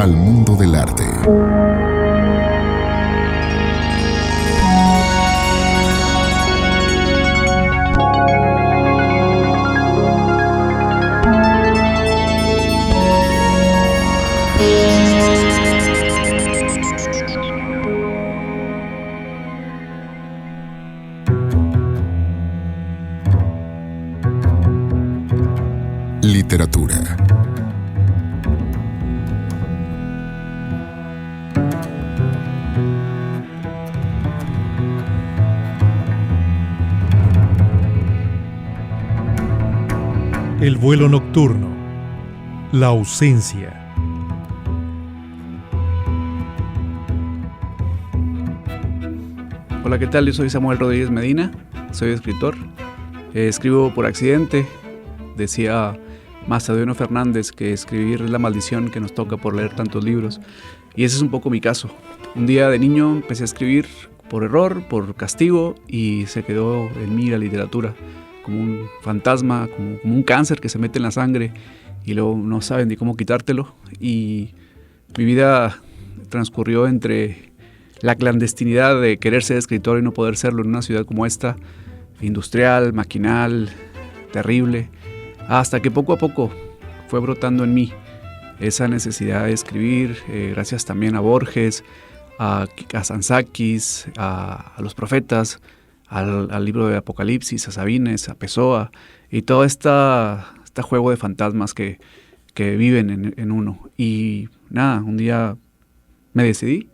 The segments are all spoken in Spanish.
al mundo del arte. Literatura. El vuelo nocturno. La ausencia. Hola, ¿qué tal? Yo soy Samuel Rodríguez Medina, soy escritor. Escribo por accidente. Decía Macedonio Fernández que escribir es la maldición que nos toca por leer tantos libros. Y ese es un poco mi caso. Un día de niño empecé a escribir por error, por castigo, y se quedó en mí la literatura como un fantasma, como un cáncer que se mete en la sangre y luego no saben ni cómo quitártelo. Y mi vida transcurrió entre la clandestinidad de querer ser escritor y no poder serlo en una ciudad como esta, industrial, maquinal, terrible, hasta que poco a poco fue brotando en mí esa necesidad de escribir, gracias también a Borges, a Kazantzakis, a los profetas, al libro de Apocalipsis, a Sabines, a Pessoa, y todo este juego de fantasmas que viven en uno. Y nada, un día me decidí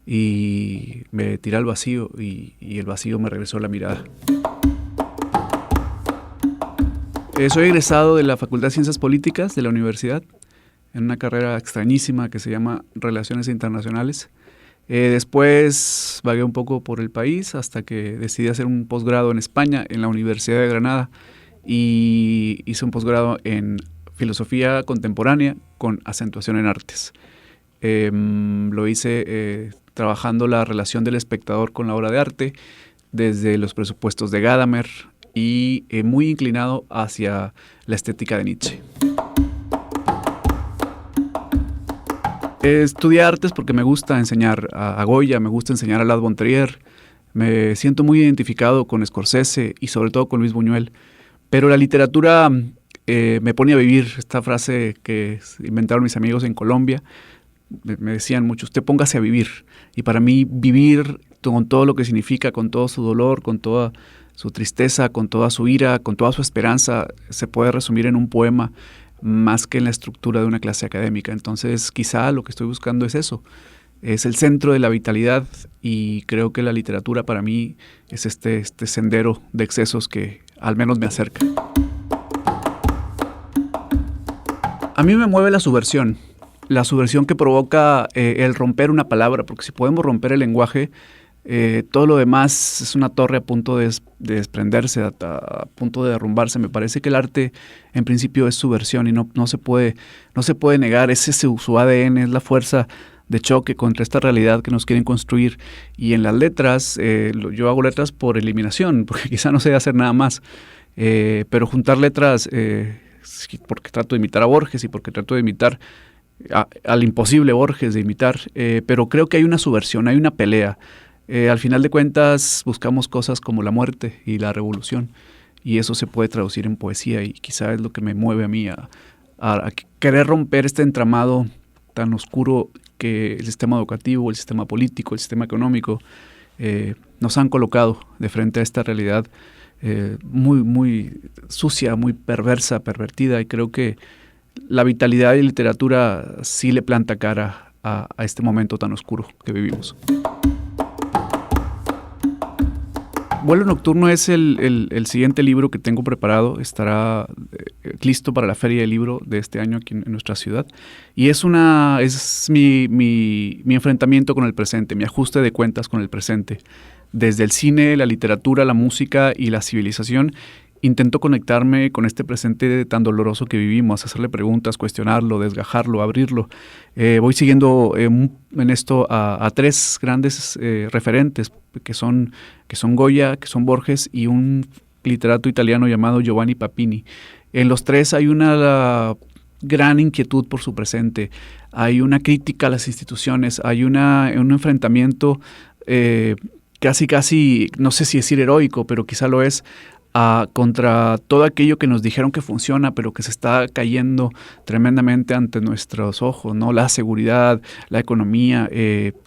y me tiré al vacío y el vacío me regresó la mirada. Soy egresado de la Facultad de Ciencias Políticas de la universidad, en una carrera extrañísima que se llama Relaciones Internacionales. Después vagué un poco por el país hasta que decidí hacer un posgrado en España, en la Universidad de Granada, y hice un posgrado en Filosofía Contemporánea con acentuación en Artes. Lo hice trabajando la relación del espectador con la obra de arte desde los presupuestos de Gadamer y muy inclinado hacia la estética de Nietzsche. Estudié artes porque me gusta enseñar a Goya, me gusta enseñar a Lard von Trier, me siento muy identificado con Scorsese y sobre todo con Luis Buñuel, pero la literatura me pone a vivir. Esta frase que inventaron mis amigos en Colombia, me decían mucho, usted póngase a vivir, y para mí vivir con todo lo que significa, con todo su dolor, con toda su tristeza, con toda su ira, con toda su esperanza, se puede resumir en un poema más que en la estructura de una clase académica. Entonces quizá lo que estoy buscando es eso, es el centro de la vitalidad, y creo que la literatura para mí es este sendero de excesos que al menos me acerca. A mí me mueve la subversión que provoca el romper una palabra, porque si podemos romper el lenguaje, todo lo demás es una torre a punto de desprenderse, a punto de derrumbarse. Me parece que el arte en principio es subversión y no se puede negar. Es su ADN, es la fuerza de choque contra esta realidad que nos quieren construir. Y en las letras, yo hago letras por eliminación, porque quizá no sé hacer nada más, pero juntar letras porque trato de imitar a Borges y porque trato de imitar al imposible Borges de imitar, pero creo que hay una subversión, hay una pelea. Al final de cuentas buscamos cosas como la muerte y la revolución, y eso se puede traducir en poesía, y quizá es lo que me mueve a mí a querer romper este entramado tan oscuro que el sistema educativo, el sistema político, el sistema económico nos han colocado de frente a esta realidad muy, muy sucia, muy perversa, pervertida, y creo que la vitalidad de la literatura sí le planta cara a este momento tan oscuro que vivimos. Vuelo Nocturno es el siguiente libro que tengo preparado. Estará listo para la Feria del Libro de este año aquí en nuestra ciudad. Y es mi enfrentamiento con el presente, mi ajuste de cuentas con el presente. Desde el cine, la literatura, la música y la civilización, intento conectarme con este presente tan doloroso que vivimos, hacerle preguntas, cuestionarlo, desgajarlo, abrirlo. Voy siguiendo en esto a tres grandes referentes que son Goya, que son Borges y un literato italiano llamado Giovanni Papini. En los tres hay una gran inquietud por su presente, hay una crítica a las instituciones, hay un enfrentamiento casi, no sé si decir heroico, pero quizá lo es, contra todo aquello que nos dijeron que funciona, pero que se está cayendo tremendamente ante nuestros ojos, ¿no? La seguridad, la economía,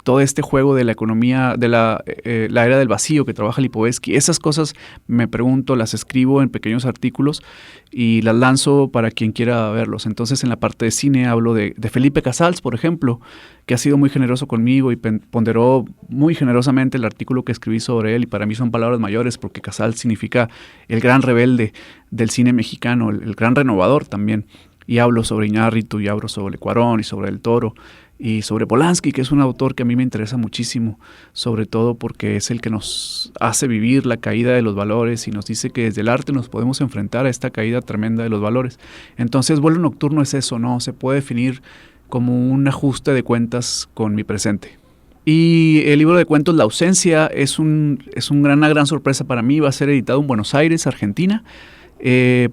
todo este juego de la economía, de la era del vacío que trabaja Lipovetsky. Esas cosas me pregunto, las escribo en pequeños artículos y las lanzo para quien quiera verlos. Entonces, en la parte de cine hablo de Felipe Casals, por ejemplo, que ha sido muy generoso conmigo y ponderó muy generosamente el artículo que escribí sobre él, y para mí son palabras mayores porque Casals significa el gran rebelde del cine mexicano, el gran renovador también. Y hablo sobre Iñárritu, y hablo sobre Cuarón y sobre Del Toro y sobre Polanski, que es un autor que a mí me interesa muchísimo, sobre todo porque es el que nos hace vivir la caída de los valores y nos dice que desde el arte nos podemos enfrentar a esta caída tremenda de los valores. Entonces, Vuelo Nocturno es eso, ¿no? Se puede definir como un ajuste de cuentas con mi presente. Y el libro de cuentos La Ausencia es una gran sorpresa para mí. Va a ser editado en Buenos Aires, Argentina,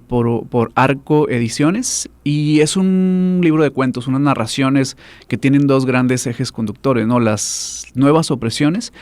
por Arco Ediciones, y es un libro de cuentos, unas narraciones que tienen dos grandes ejes conductores, ¿no? Las nuevas opresiones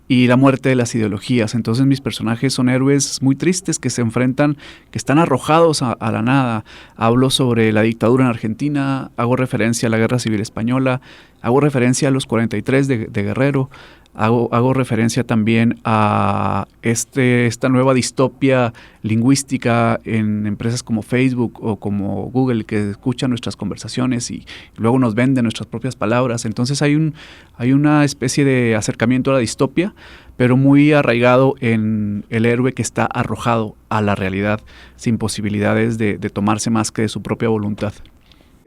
y la muerte de las ideologías. Entonces mis personajes son héroes muy tristes que se enfrentan, que están arrojados a la nada. Hablo sobre la dictadura en Argentina, hago referencia a la Guerra Civil Española, hago referencia a los 43 de Guerrero, hago referencia también a esta nueva distopia lingüística en empresas como Facebook o como Google, que escuchan nuestras conversaciones y luego nos venden nuestras propias palabras. Entonces hay una especie de acercamiento a la distopia, pero muy arraigado en el héroe que está arrojado a la realidad sin posibilidades de tomarse más que de su propia voluntad.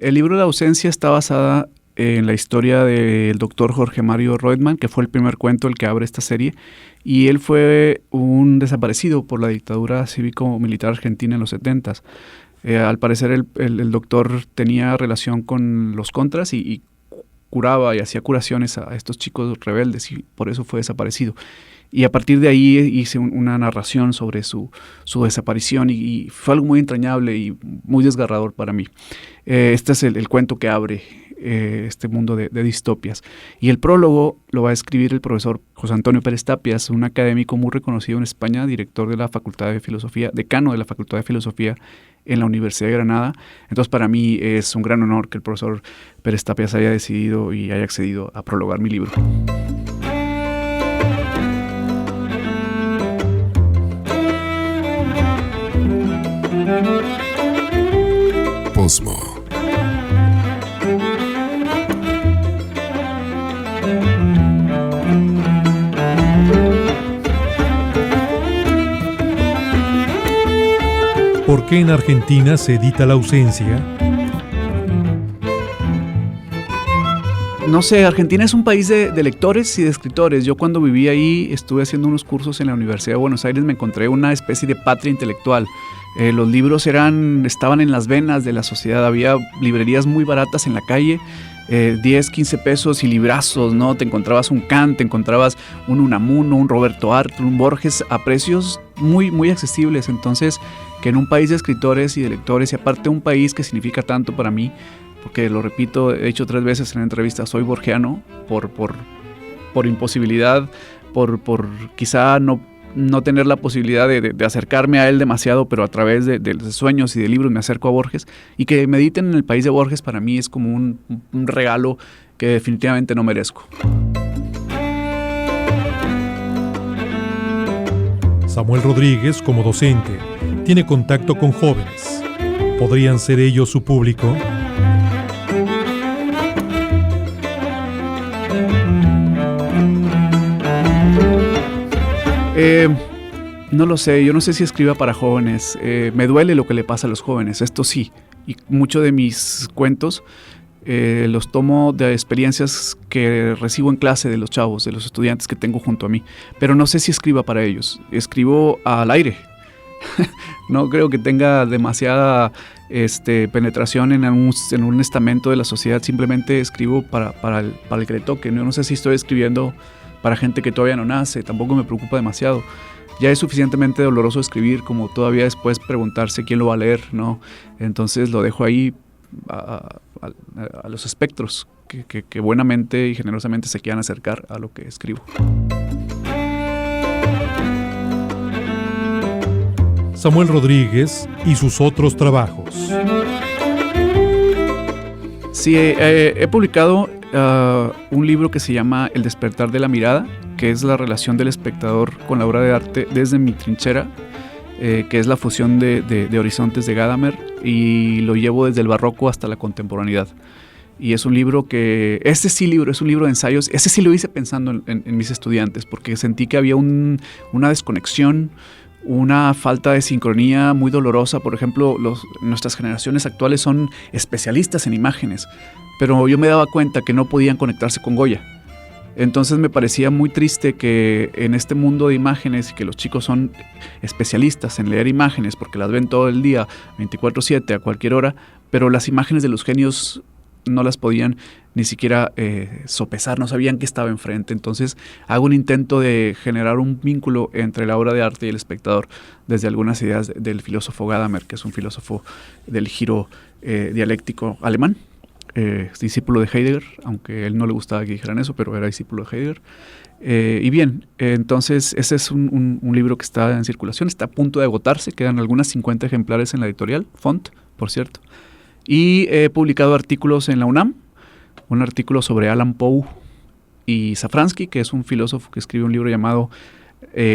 El libro La Ausencia está basada en la historia del doctor Jorge Mario Reutemann, que fue el primer cuento el que abre esta serie, y él fue un desaparecido por la dictadura cívico-militar argentina en los 70s. Al parecer el doctor tenía relación con los contras y curaba y hacía curaciones a estos chicos rebeldes, y por eso fue desaparecido. Y a partir de ahí hice una narración sobre su desaparición y fue algo muy entrañable y muy desgarrador para mí. Este es el cuento que abre este mundo de distopias. Y el prólogo lo va a escribir el profesor José Antonio Pérez Tapias, un académico muy reconocido en España, director de la Facultad de Filosofía, decano de la Facultad de Filosofía en la Universidad de Granada. Entonces, para mí es un gran honor que el profesor Pérez Tapias haya decidido y haya accedido a prologar mi libro. Posmo. ¿Por qué en Argentina se edita La Ausencia? No sé, Argentina es un país de lectores y de escritores. Yo cuando viví ahí estuve haciendo unos cursos en la Universidad de Buenos Aires, me encontré una especie de patria intelectual. Los libros estaban en las venas de la sociedad, había librerías muy baratas en la calle, 10, 15 pesos y librazos, ¿no? Te encontrabas un Kant, te encontrabas un Unamuno, un Roberto Arlt, un Borges a precios muy, muy accesibles. Entonces, que en un país de escritores y de lectores, y aparte un país que significa tanto para mí, porque lo repito, he dicho 3 veces en la entrevista, soy borgiano por imposibilidad, por quizá no tener la posibilidad de acercarme a él demasiado, pero a través de sueños y de libros me acerco a Borges, y que mediten en el país de Borges para mí es como un regalo que definitivamente no merezco. Samuel Rodríguez, como docente, tiene contacto con jóvenes. ¿Podrían ser ellos su público? No lo sé, yo no sé si escriba para jóvenes. Me duele lo que le pasa a los jóvenes, esto sí. Y muchos de mis cuentos los tomo de experiencias que recibo en clase de los chavos, de los estudiantes que tengo junto a mí. Pero no sé si escriba para ellos. Escribo al aire. No creo que tenga demasiada penetración en un estamento de la sociedad. Simplemente escribo para el que le toque. No sé si estoy escribiendo para gente que todavía no nace. Tampoco me preocupa demasiado. Ya es suficientemente doloroso escribir como todavía después preguntarse quién lo va a leer, ¿no? Entonces lo dejo ahí. a los espectros que buenamente y generosamente se quieran acercar a lo que escribo. Samuel Rodríguez y sus otros trabajos. Sí, he publicado un libro que se llama El despertar de la mirada, que es la relación del espectador con la obra de arte desde mi trinchera, que es la fusión de horizontes de Gadamer, y lo llevo desde el barroco hasta la contemporaneidad. Y es un libro es un libro de ensayos. Ese sí lo hice pensando en mis estudiantes, porque sentí que había una desconexión, una falta de sincronía muy dolorosa. Por ejemplo, nuestras generaciones actuales son especialistas en imágenes, pero yo me daba cuenta que no podían conectarse con Goya. Entonces me parecía muy triste que en este mundo de imágenes, que los chicos son especialistas en leer imágenes porque las ven todo el día, 24/7, a cualquier hora, pero las imágenes de los genios no las podían ni siquiera sopesar, no sabían qué estaba enfrente. Entonces hago un intento de generar un vínculo entre la obra de arte y el espectador desde algunas ideas del filósofo Gadamer, que es un filósofo del giro dialéctico alemán, discípulo de Heidegger, aunque a él no le gustaba que dijeran eso, pero era discípulo de Heidegger. Y bien, entonces ese es un libro que está en circulación, está a punto de agotarse, quedan algunas 50 ejemplares en la editorial, Font, por cierto. Y he publicado artículos en la UNAM, un artículo sobre Alan Poe y Safransky, que es un filósofo que escribe un libro llamado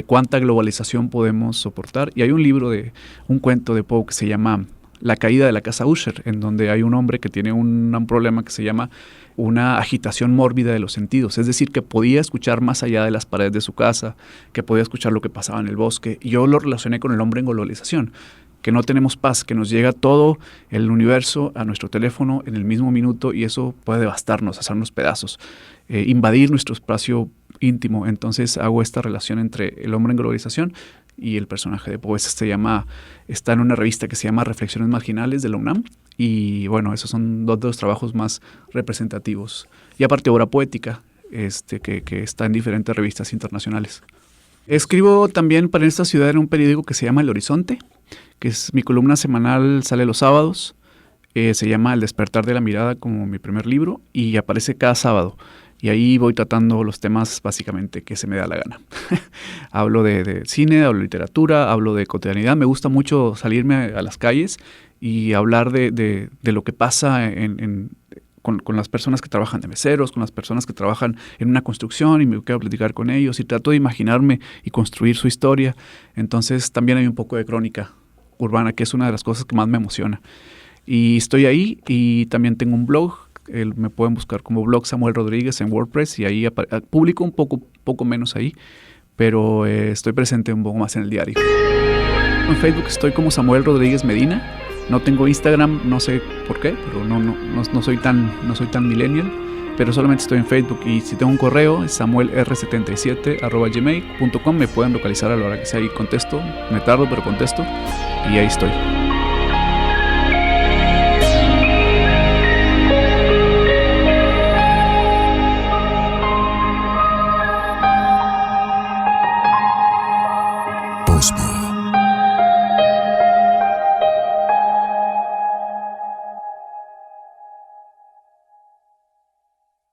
¿Cuánta globalización podemos soportar? Y hay un cuento de Poe que se llama La caída de la casa Usher, en donde hay un hombre que tiene un problema que se llama una agitación mórbida de los sentidos, es decir, que podía escuchar más allá de las paredes de su casa, que podía escuchar lo que pasaba en el bosque, y yo lo relacioné con el hombre en globalización, que no tenemos paz, que nos llega todo el universo a nuestro teléfono en el mismo minuto, y eso puede devastarnos, hacernos pedazos, invadir nuestro espacio íntimo. Entonces hago esta relación entre el hombre en globalización y el personaje de Poe. Está en una revista que se llama Reflexiones Marginales de la UNAM, y bueno, esos son dos de los trabajos más representativos. Y aparte obra poética, que está en diferentes revistas internacionales. Escribo también para esta ciudad en un periódico que se llama El Horizonte, que es mi columna semanal, sale los sábados, se llama El despertar de la mirada como mi primer libro, y aparece cada sábado. Y ahí voy tratando los temas básicamente que se me da la gana. Hablo de cine, hablo de literatura, hablo de cotidianidad. Me gusta mucho salirme a las calles y hablar de lo que pasa con las personas que trabajan de meseros, con las personas que trabajan en una construcción, y me quedo a platicar con ellos y trato de imaginarme y construir su historia. Entonces también hay un poco de crónica urbana, que es una de las cosas que más me emociona. Y estoy ahí, y también tengo un blog. Me pueden buscar como blog Samuel Rodríguez en WordPress, y ahí publico un poco menos ahí, pero estoy presente un poco más en el diario. En Facebook estoy como Samuel Rodríguez Medina. No tengo Instagram, no sé por qué, pero no soy tan millennial, pero solamente estoy en Facebook. Y si tengo un correo, es samuelr77@gmail.com. Me pueden localizar a la hora que sea y contesto. Me tardo, pero contesto, y ahí estoy.